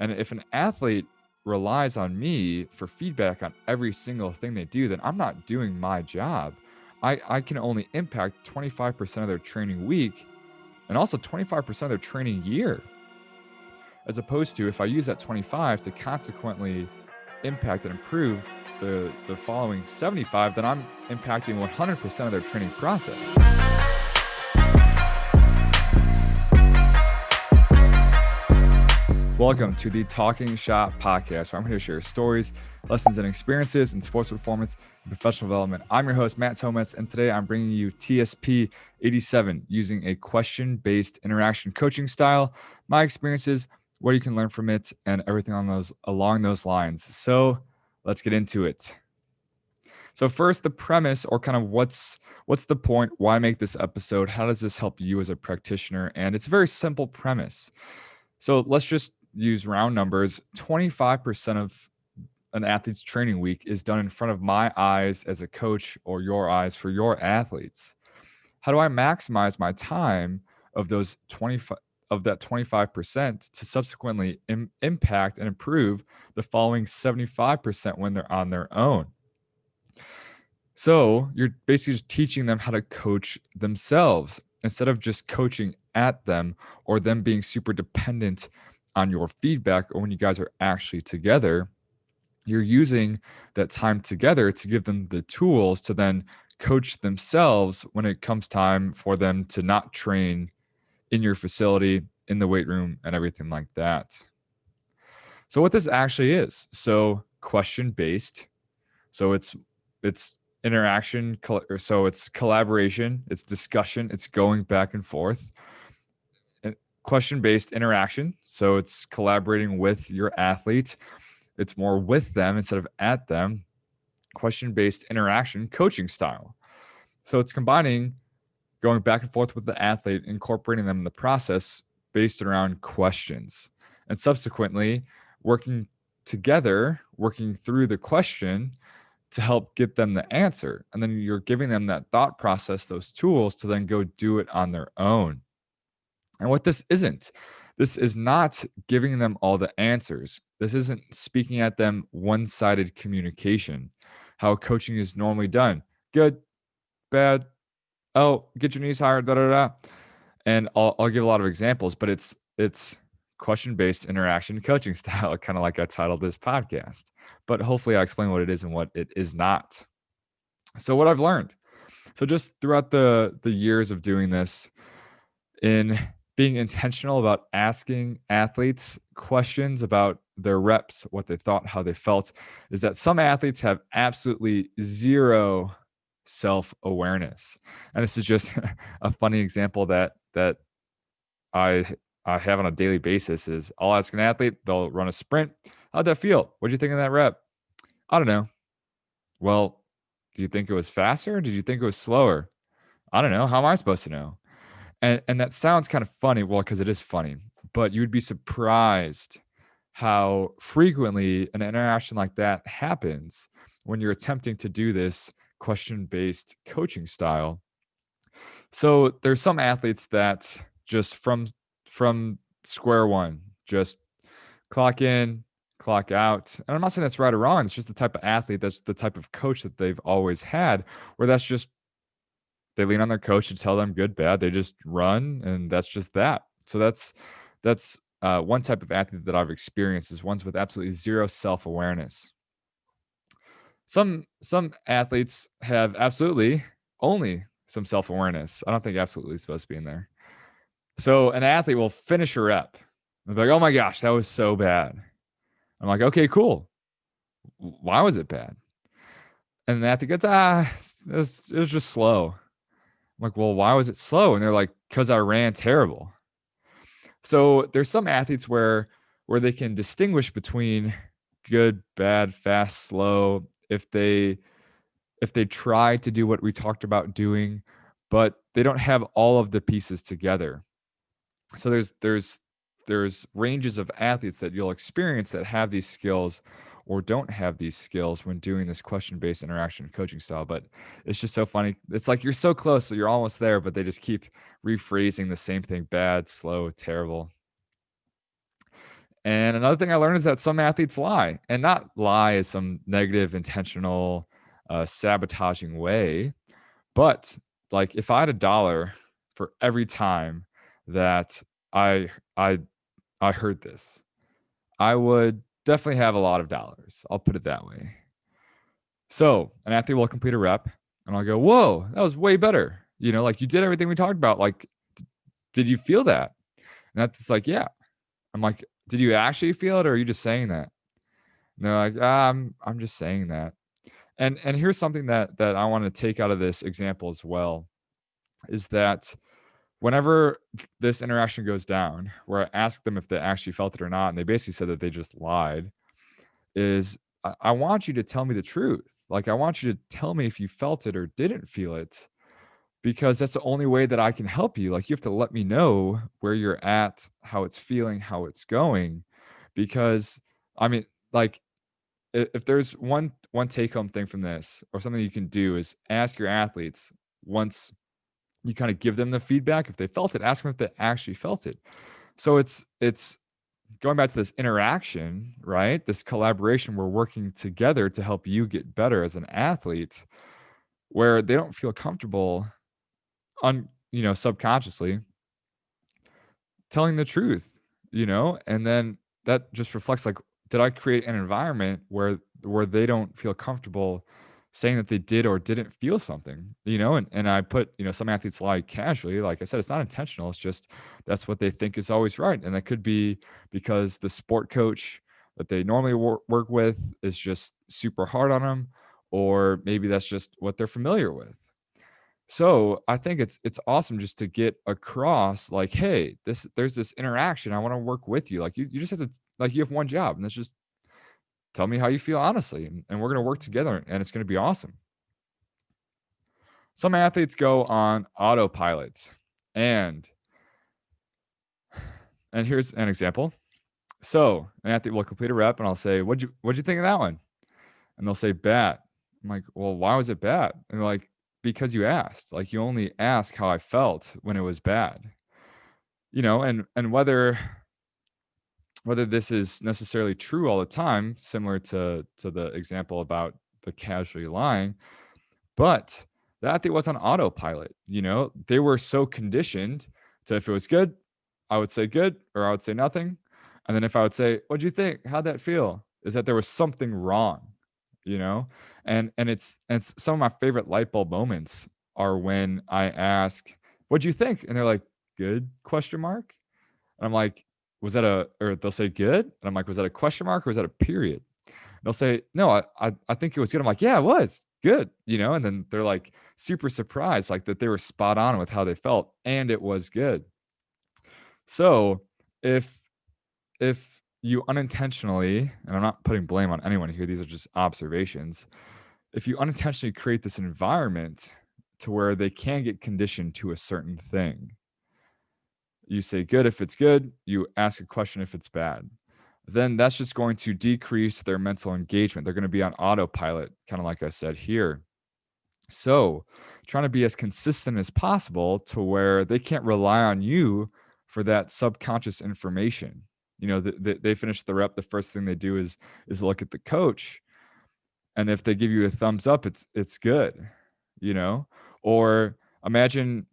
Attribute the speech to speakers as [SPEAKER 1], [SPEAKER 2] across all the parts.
[SPEAKER 1] And if an athlete relies on me for feedback on every single thing they do, then I'm not doing my job. I can only impact 25% of their training week and also 25% of their training year. As opposed to if I use that 25 to consequently impact and improve the following 75, then I'm impacting 100% of their training process. Welcome to the Talking Shop podcast, where I'm here to share stories, lessons, and experiences in sports performance and professional development. I'm your host, Matt Tometz, and today I'm bringing you TSP 87 using a question-based interaction coaching style, my experiences, what you can learn from it, and everything along those lines. So let's get into it. So first, the premise, or kind of what's the point? Why make this episode? How does this help you as a practitioner? And it's a very simple premise. So let's just use round numbers. 25% of an athlete's training week is done in front of my eyes as a coach or your eyes for your athletes. How do I maximize my time of those 25% to subsequently impact and improve the following 75% when they're on their own? So you're basically just teaching them how to coach themselves instead of just coaching at them or them being super dependent on your feedback, or when you guys are actually together. You're using that time together to give them the tools to then coach themselves when it comes time for them to not train in your facility, in the weight room, and everything like that. So what this actually is, so question based. So it's interaction, so it's collaboration, it's discussion, it's going back and forth. And question-based interaction, so it's collaborating with your athlete. It's more with them instead of at them. Question-based interaction coaching style. So it's combining going back and forth with the athlete, incorporating them in the process based around questions, and subsequently working together, working through the question to help get them the answer. And then you're giving them that thought process, those tools to then go do it on their own. And what this is not giving them all the answers. This isn't speaking at them one-sided communication, how coaching is normally done. Good, bad, oh, get your knees higher, da da da. And I'll give a lot of examples, but it's question-based interaction coaching style, kind of like I titled this podcast. But hopefully I explain what it is and what it is not. So what I've learned. So just throughout the years of doing this, in being intentional about asking athletes questions about their reps, what they thought, how they felt, is that some athletes have absolutely zero self-awareness. And this is just a funny example that I have on a daily basis. Is I'll ask an athlete, they'll run a sprint. How'd that feel? What'd you think of that rep? I don't know. Well, do you think it was faster? Or did you think it was slower? I don't know. How am I supposed to know? And that sounds kind of funny. Well, because it is funny, but you would be surprised how frequently an interaction like that happens when you're attempting to do this question-based coaching style. So there's some athletes that just from square one, just clock in, clock out. And I'm not saying that's right or wrong. It's just the type of athlete, that's the type of coach that they've always had, where that's just they lean on their coach to tell them good, bad. They just run, and that's just that. So that's one type of athlete that I've experienced, is ones with absolutely zero self-awareness. Some athletes have absolutely only some self-awareness. I don't think absolutely is supposed to be in there. So an athlete will finish a rep. They're like, oh my gosh, that was so bad. I'm like, okay, cool. Why was it bad? And the athlete goes, it was just slow. I'm like, well, why was it slow? And they're like, because I ran terrible. So there's some athletes where they can distinguish between good, bad, fast, slow, if they try to do what we talked about doing, but they don't have all of the pieces together. So there's ranges of athletes that you'll experience that have these skills or don't have these skills when doing this question-based interaction coaching style. But it's just so funny. It's like you're so close, so you're almost there, but they just keep rephrasing the same thing: bad, slow, terrible. And another thing I learned is that some athletes lie, and not lie is some negative, intentional, sabotaging way. But like if I had $1 for every time that I I I heard this, I would definitely have a lot of dollars. I'll put it that way. So an athlete will complete a rep, and I'll go, "Whoa, that was way better." Like you did everything we talked about. Like, did you feel that? And that's like, yeah. I'm like, did you actually feel it, or are you just saying that? And they're like, I'm just saying that. And here's something that I want to take out of this example as well is that whenever this interaction goes down, where I asked them if they actually felt it or not, and they basically said that they just lied, is I want you to tell me the truth. Like, I want you to tell me if you felt it or didn't feel it, because that's the only way that I can help you. Like, you have to let me know where you're at, how it's feeling, how it's going. Because, I mean, like, if there's one take home thing from this, or something you can do, is ask your athletes once you kind of give them the feedback. If they felt it, ask them if they actually felt it. So it's going back to this interaction, right? This collaboration, we're working together to help you get better as an athlete, where they don't feel comfortable subconsciously telling the truth, and then that just reflects, like, did I create an environment where they don't feel comfortable saying that they did or didn't feel something, and I put, some athletes lie casually. Like I said, it's not intentional. It's just that's what they think is always right. And that could be because the sport coach that they normally work with is just super hard on them, or maybe that's just what they're familiar with. So I think it's awesome just to get across, like, hey, there's this interaction. I want to work with you. Like, you just have to, like, you have one job, and that's just tell me how you feel honestly, and we're gonna work together, and it's gonna be awesome. Some athletes go on autopilot, and here's an example. So an athlete will complete a rep, and I'll say, what'd you think of that one? And they'll say bad. I'm like, well, why was it bad? And they're like, because you asked. Like, you only ask how I felt when it was bad. And whether this is necessarily true all the time, similar to the example about the casually lying, but the athlete was on autopilot. They were so conditioned to, if it was good, I would say good, or I would say nothing. And then if I would say, what'd you think? How'd that feel? Is that there was something wrong, you know? And it's some of my favorite light bulb moments are when I ask, what'd you think? And they're like, good, question mark. And I'm like, or they'll say good. And I'm like, was that a question mark, or was that a period? They'll say, no, I think it was good. I'm like, yeah, it was good, and then they're like super surprised, like that they were spot on with how they felt, and it was good. So if you unintentionally, and I'm not putting blame on anyone here, these are just observations. If you unintentionally create this environment to where they can get conditioned to a certain thing, you say good if it's good, you ask a question if it's bad, then that's just going to decrease their mental engagement. They're going to be on autopilot, kind of like I said here. So, trying to be as consistent as possible to where they can't rely on you for that subconscious information. They finish the rep. The first thing they do is look at the coach, and if they give you a thumbs up, it's good. You know, or imagine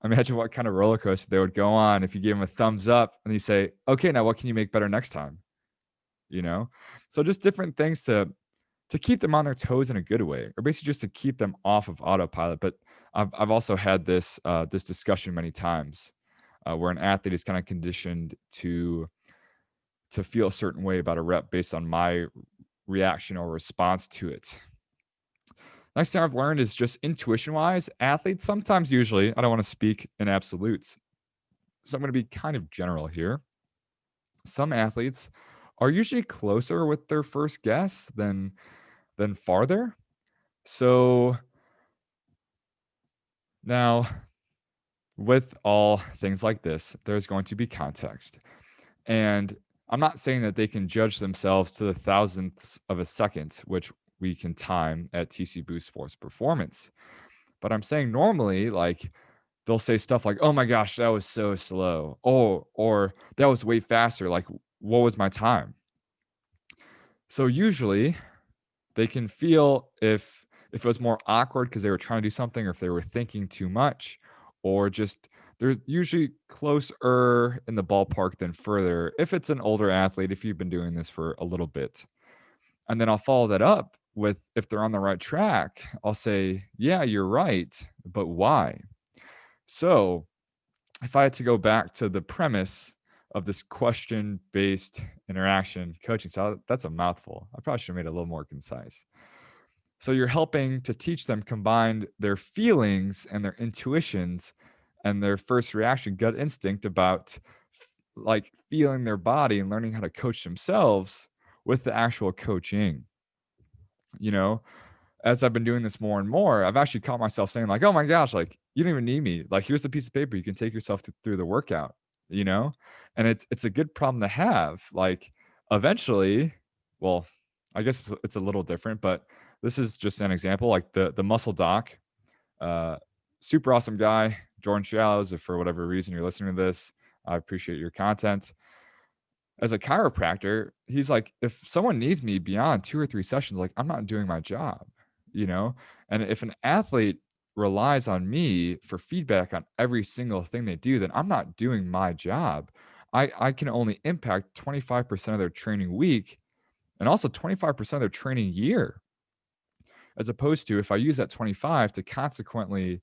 [SPEAKER 1] imagine what kind of roller coaster they would go on if you gave them a thumbs up and you say, "Okay, now what can you make better next time?" you know so just different things to keep them on their toes in a good way, or basically just to keep them off of autopilot. But I've also had this discussion many times, where an athlete is kind of conditioned to feel a certain way about a rep based on my reaction or response to it. Next thing I've learned is just intuition wise, athletes sometimes, usually, I don't want to speak in absolutes, so I'm going to be kind of general here. Some athletes are usually closer with their first guess than farther. So now, with all things like this, there's going to be context. And I'm not saying that they can judge themselves to the thousandths of a second, which we can time at TC Boost Sports Performance. But I'm saying normally, like, they'll say stuff like, "Oh my gosh, that was so slow," or "that was way faster." Like, what was my time? So usually they can feel if it was more awkward because they were trying to do something, or if they were thinking too much, or just they're usually closer in the ballpark than further if it's an older athlete, if you've been doing this for a little bit. And then I'll follow that up with, if they're on the right track, I'll say, yeah, you're right, but why? So if I had to go back to the premise of this question based interaction coaching style, that's a mouthful. I probably should have made it a little more concise. So you're helping to teach them combine their feelings and their intuitions and their first reaction, gut instinct about like feeling their body and learning how to coach themselves with the actual coaching. You know, as I've been doing this more and more, I've actually caught myself saying like, "Oh my gosh, like you don't even need me. Like here's the piece of paper. You can take yourself through the workout." You know, and it's a good problem to have. Like eventually, well, I guess it's a little different, but this is just an example. Like the muscle doc, uh, super awesome guy, Jordan Shallows. If for whatever reason you're listening to this, I appreciate your content. As a chiropractor, he's like, if someone needs me beyond 2 or 3 sessions, like, I'm not doing my job, you know? And if an athlete relies on me for feedback on every single thing they do, then I'm not doing my job. I can only impact 25% of their training week and also 25% of their training year, as opposed to if I use that 25 to consequently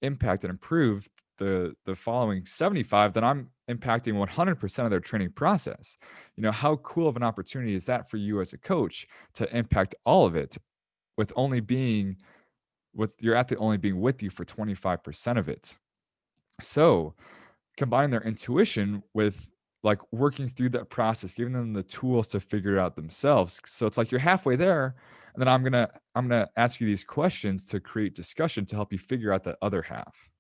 [SPEAKER 1] impact and improve the following 75, then I'm impacting 100% of their training process. You know, how cool of an opportunity is that for you as a coach to impact all of it with only being with your athlete only being with you for 25% of it. So, combine their intuition with like working through that process, giving them the tools to figure it out themselves. So it's like you're halfway there, and then I'm gonna ask you these questions to create discussion to help you figure out that other half.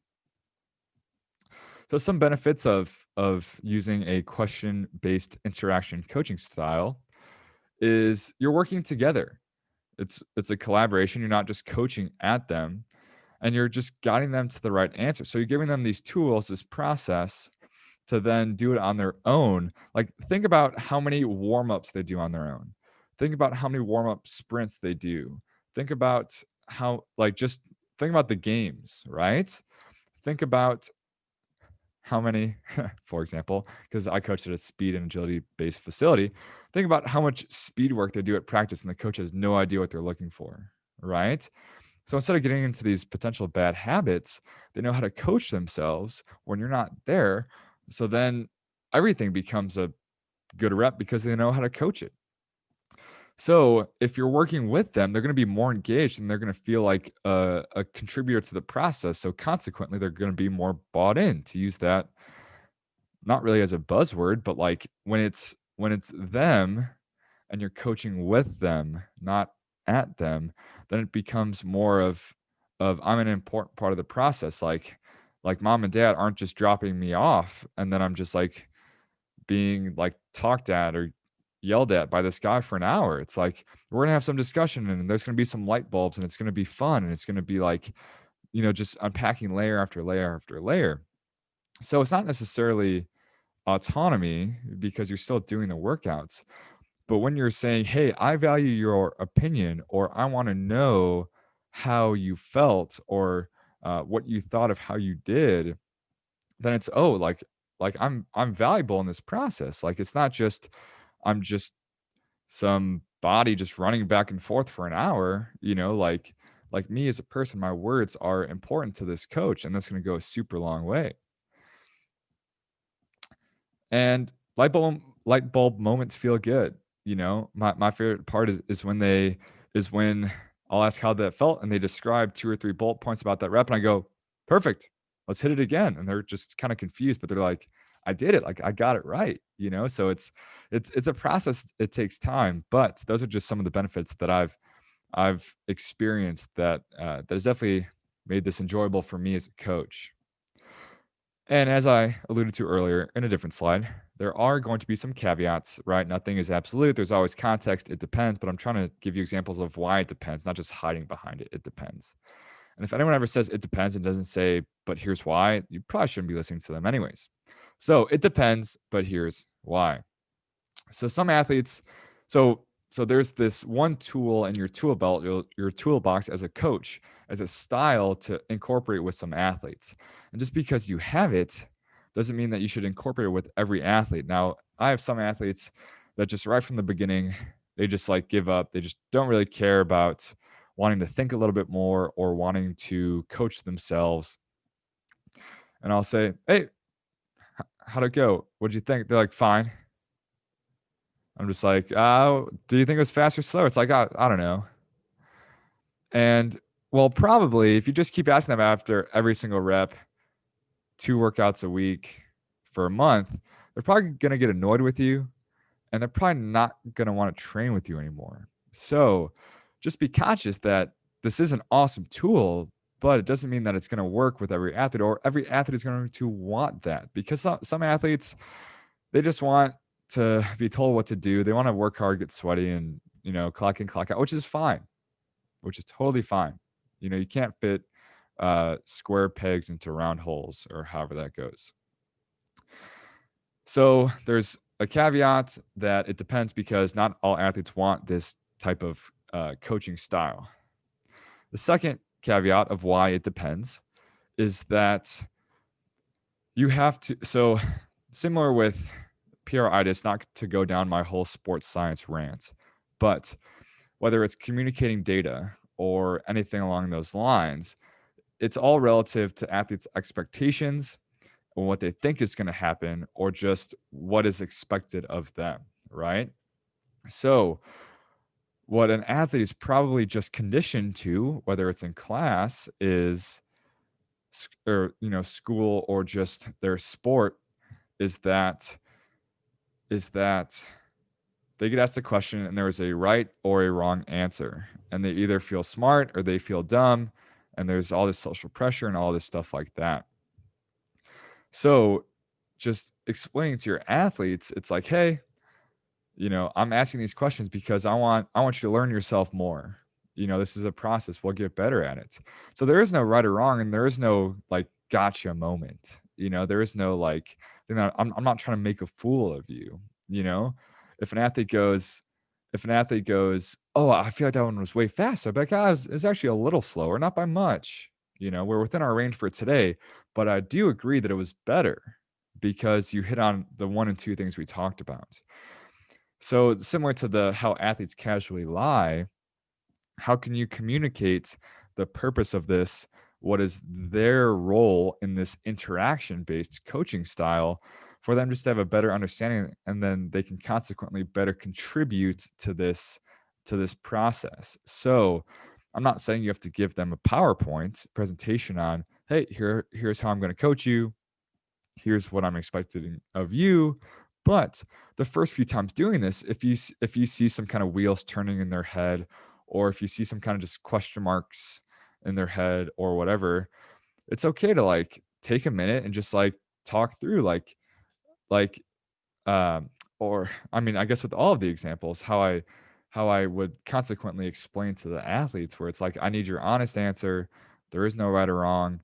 [SPEAKER 1] So some benefits of using a question based interaction coaching style is you're working together. It's a collaboration. You're not just coaching at them, and you're just guiding them to the right answer. So you're giving them these tools, this process to then do it on their own. Like think about how many warm-ups they do on their own. Think about how many warm-up sprints they do. Think about how like just think about the games, right? Think about how many, for example, because I coached at a speed and agility based facility, think about how much speed work they do at practice and the coach has no idea what they're looking for, right? So instead of getting into these potential bad habits, they know how to coach themselves when you're not there. So then everything becomes a good rep because they know how to coach it. So if you're working with them, they're going to be more engaged and they're going to feel like a contributor to the process. So consequently, they're going to be more bought in, to use that not really as a buzzword, but like when it's them and you're coaching with them, not at them, then it becomes more of I'm an important part of the process. Like mom and dad aren't just dropping me off and then I'm just like being like talked at or yelled at by this guy for an hour. It's like we're gonna have some discussion and there's gonna be some light bulbs and it's gonna be fun and it's gonna be like, just unpacking layer after layer after layer. So it's not necessarily autonomy because you're still doing the workouts. But when you're saying, "Hey, I value your opinion," or "I want to know how you felt," or what you thought of how you did, then it's like I'm valuable in this process. Like it's not just I'm just some body just running back and forth for an hour. Like me as a person, my words are important to this coach, and that's going to go a super long way. And light bulb moments feel good, My favorite part is when I'll ask how that felt, and they describe 2 or 3 bullet points about that rep, and I go, "Perfect, let's hit it again," and they're just kinda confused, but they're like, "I did it, like, I got it right," So it's a process, it takes time, but those are just some of the benefits that I've experienced that has definitely made this enjoyable for me as a coach. And as I alluded to earlier in a different slide, there are going to be some caveats, right? Nothing is absolute. There's always context. It depends, but I'm trying to give you examples of why it depends, not just hiding behind it. It depends. And if anyone ever says it depends and doesn't say, but here's why, you probably shouldn't be listening to them anyways. So it depends, but here's why. So some athletes, so so there's this one tool in your tool belt, your toolbox as a coach, as a style to incorporate with some athletes. And just because you have it doesn't mean that you should incorporate it with every athlete. Now, I have some athletes that just right from the beginning, they just like give up. They just don't really care about wanting to think a little bit more or wanting to coach themselves. And I'll say, "Hey, how'd it go? What'd you think?" They're like, "Fine." I'm just like, "Oh, do you think it was fast or slow?" It's like, I don't know. And well, probably if you just keep asking them after every single rep, 2 workouts a week for a month, they're probably gonna get annoyed with you, and they're probably not gonna wanna train with you anymore. So, just be conscious that this is an awesome tool, but it doesn't mean that it's gonna work with every athlete, or every athlete is going to want that, because some athletes, they just want to be told what to do. They wanna work hard, get sweaty, and, clock in, clock out, which is fine, which is totally fine. You can't fit square pegs into round holes, or however that goes. So there's a caveat that it depends, because not all athletes want this type of coaching style. The second caveat of why it depends is that you have to, so similar with PRitis, not to go down my whole sports science rant, but whether it's communicating data or anything along those lines, it's all relative to athletes' expectations and what they think is going to happen, or just what is expected of them, right? So, what an athlete is probably just conditioned to, whether it's in class, is or school, or just their sport, is that they get asked a question and there is a right or a wrong answer, and they either feel smart or they feel dumb, and there's all this social pressure and all this stuff like that. So just explaining to your athletes, it's like, hey, I'm asking these questions because I want you to learn yourself more. This is a process. We'll get better at it. So there is no right or wrong, and there is no like gotcha moment. There is no like, I'm not trying to make a fool of you. You know, if an athlete goes, oh, I feel like that one was way faster, but guys, it's actually a little slower, not by much. We're within our range for today, but I do agree that it was better because you hit on the one and two things we talked about. So similar to the how athletes casually lie, how can you communicate the purpose of this? What is their role in this interaction-based coaching style for them just to have a better understanding, and then they can consequently better contribute to this process. So I'm not saying you have to give them a PowerPoint presentation on, hey, here's how I'm going to coach you. Here's what I'm expecting of you. But the first few times doing this, if you see some kind of wheels turning in their head, or if you see some kind of just question marks in their head or whatever, it's okay to like take a minute and just like talk through like um or I mean, I guess with all of the examples, how I would consequently explain to the athletes, where it's like, I need your honest answer. There is no right or wrong.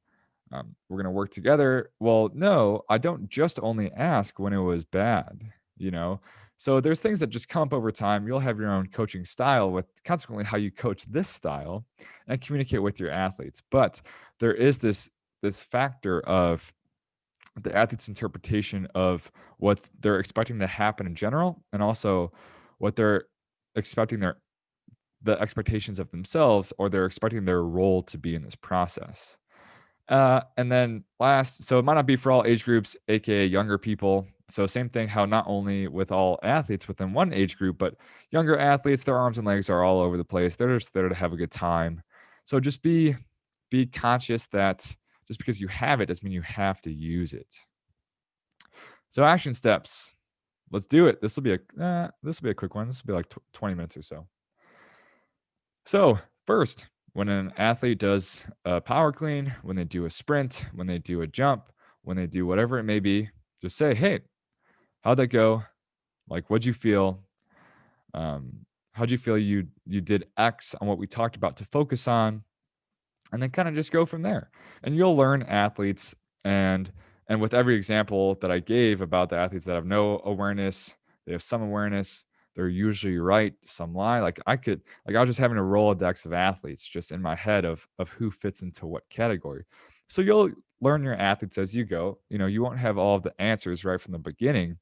[SPEAKER 1] We're going to work together. Well, no, I don't just only ask when it was bad, you know? So there's things that just come up over time. You'll have your own coaching style with consequently how you coach this style and communicate with your athletes. But there is this factor of the athlete's interpretation of what they're expecting to happen in general, and also what they're expecting the expectations of themselves, or they're expecting their role to be in this process. And then last, so it might not be for all age groups, aka younger people. So same thing, how not only with all athletes within one age group, but younger athletes, their arms and legs are all over the place. They're just there to have a good time. So just be conscious that just because you have it doesn't mean you have to use it. So action steps. Let's do it. This will be a quick one. This will be like 20 minutes or so. So first, when an athlete does a power clean, when they do a sprint, when they do a jump, when they do whatever it may be, just say, hey, how'd that go? Like, what'd you feel? How'd you feel you did X on what we talked about to focus on? And then kind of just go from there. And you'll learn athletes, and with every example that I gave about the athletes that have no awareness, They have some awareness. They're usually right, some lie. I was just having a Rolodex of athletes just in my head of who fits into what category. So you'll learn your athletes as you go. You won't have all of the answers right from the beginning,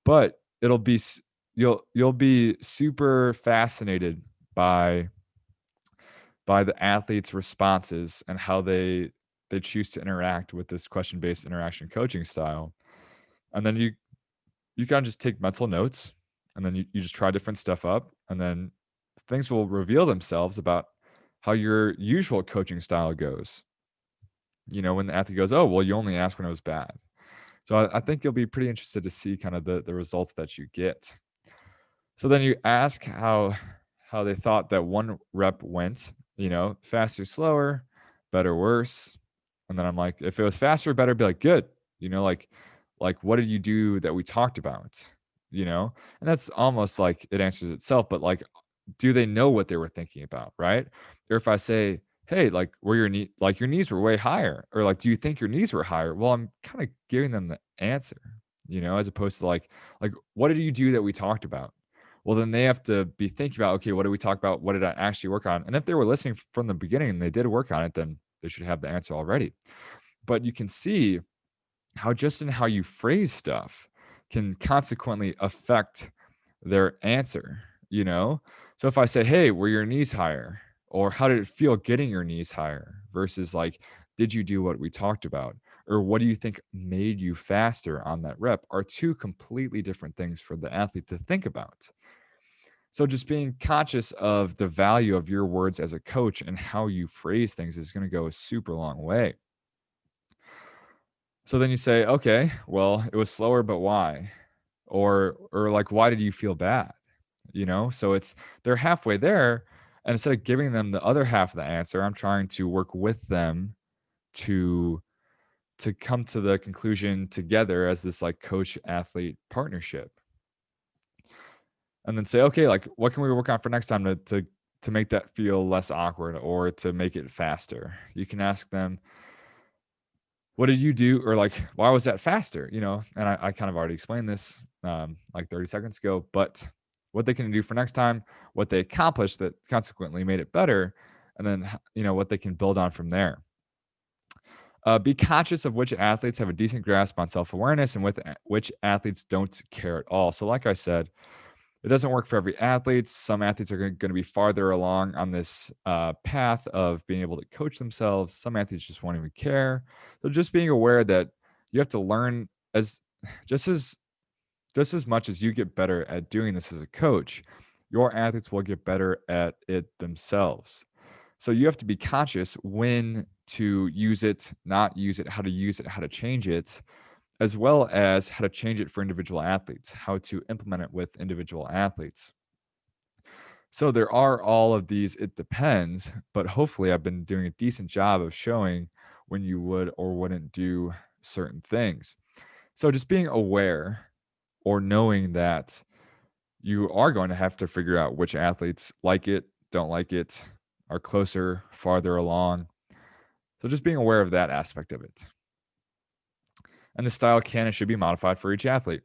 [SPEAKER 1] but you'll be super fascinated by the athletes' responses and how they choose to interact with this question-based interaction coaching style. And then you kind of just take mental notes, and then you just try different stuff up, and then things will reveal themselves about how your usual coaching style goes. When the athlete goes, oh, well, you only asked when it was bad. So I think you'll be pretty interested to see kind of the results that you get. So then you ask how they thought that one rep went, faster, slower, better, worse. And then I'm like, if it was faster, better, be like, good. Like what did you do that we talked about? And that's almost like it answers itself, but like, do they know what they were thinking about, right? Or if I say, hey, like were your knees were way higher, or like, do you think your knees were higher? Well, I'm kind of giving them the answer, as opposed to like what did you do that we talked about? Well, then they have to be thinking about, okay, what did we talk about? What did I actually work on? And if they were listening from the beginning and they did work on it, then they should have the answer already. But you can see how just in how you phrase stuff can consequently affect their answer, So if I say, hey, were your knees higher? Or how did it feel getting your knees higher? Versus like, did you do what we talked about? Or what do you think made you faster on that rep? Are two completely different things for the athlete to think about. So just being conscious of the value of your words as a coach and how you phrase things is going to go a super long way. So then you say, okay, well, it was slower, but why? Or like, why did you feel bad? So they're halfway there. And instead of giving them the other half of the answer, I'm trying to work with them to come to the conclusion together as this like coach athlete partnership. And then say, okay, like what can we work on for next time to make that feel less awkward or to make it faster? You can ask them, what did you do? Or like, why was that faster? And I kind of already explained this like 30 seconds ago, but what they can do for next time, what they accomplished that consequently made it better, and then, what they can build on from there. Be conscious of which athletes have a decent grasp on self-awareness and which athletes don't care at all. So like I said, it doesn't work for every athlete. Some athletes are going to be farther along on this path of being able to coach themselves. Some athletes just won't even care. So just being aware that you have to learn just as much as you get better at doing this as a coach, your athletes will get better at it themselves. So you have to be conscious when to use it, not use it, how to use it, how to change it, as well as how to change it for individual athletes, how to implement it with individual athletes. So there are all of these, it depends, but hopefully I've been doing a decent job of showing when you would or wouldn't do certain things. So just being aware or knowing that you are going to have to figure out which athletes like it, don't like it, are closer, farther along. So just being aware of that aspect of it. And the style can and should be modified for each athlete.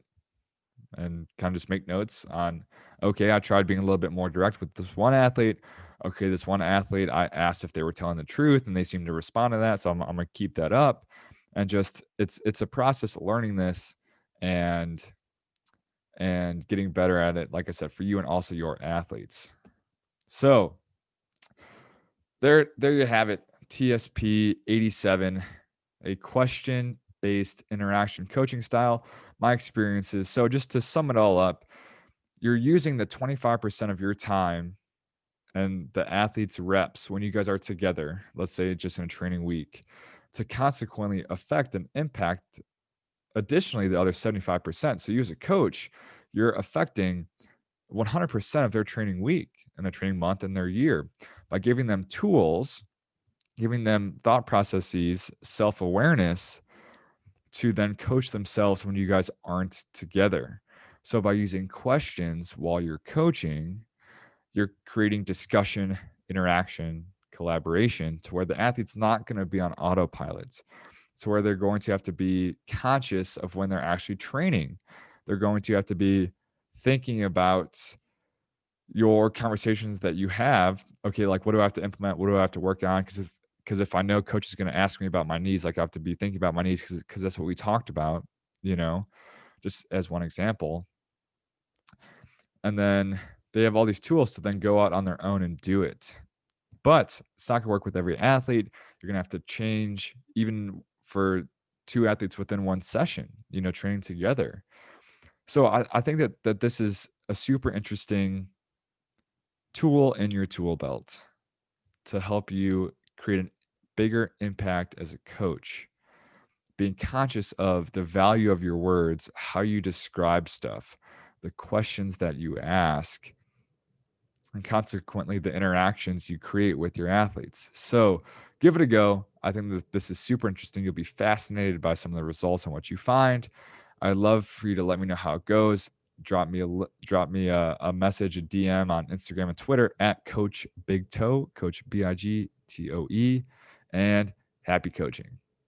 [SPEAKER 1] And kind of just make notes on, okay, I tried being a little bit more direct with this one athlete. Okay, this one athlete, I asked if they were telling the truth and they seemed to respond to that. So I'm going to keep that up. And just, it's a process of learning this and getting better at it, like I said, for you and also your athletes. So there you have it. TSP 87, a question-based interaction coaching style, my experiences. So just to sum it all up, you're using the 25% of your time and the athlete's reps when you guys are together, let's say just in a training week, to consequently affect and impact additionally the other 75%. So you as a coach, you're affecting 100% of their training week and their training month and their year by giving them tools, giving them thought processes, self-awareness to then coach themselves when you guys aren't together. So by using questions while you're coaching, you're creating discussion, interaction, collaboration to where the athlete's not going to be on autopilot, to where they're going to have to be conscious of when they're actually training. They're going to have to be thinking about your conversations that you have. Okay, like what do I have to implement? What do I have to work on? Because if I know coach is going to ask me about my knees, like I have to be thinking about my knees because that's what we talked about, you know, just as one example. And then they have all these tools to then go out on their own and do it. But it's not going to work with every athlete. You're going to have to change even for two athletes within one session, you know, training together. So I think that this is a super interesting tool in your tool belt to help you create a bigger impact as a coach. Being conscious of the value of your words, how you describe stuff, the questions that you ask, and consequently the interactions you create with your athletes. So give it a go. I think that this is super interesting. You'll be fascinated by some of the results and what you find. I'd love for you to let me know how it goes. Drop me a message, a DM on Instagram and Twitter at Coach Big Toe, Coach BIGTOE, and happy coaching.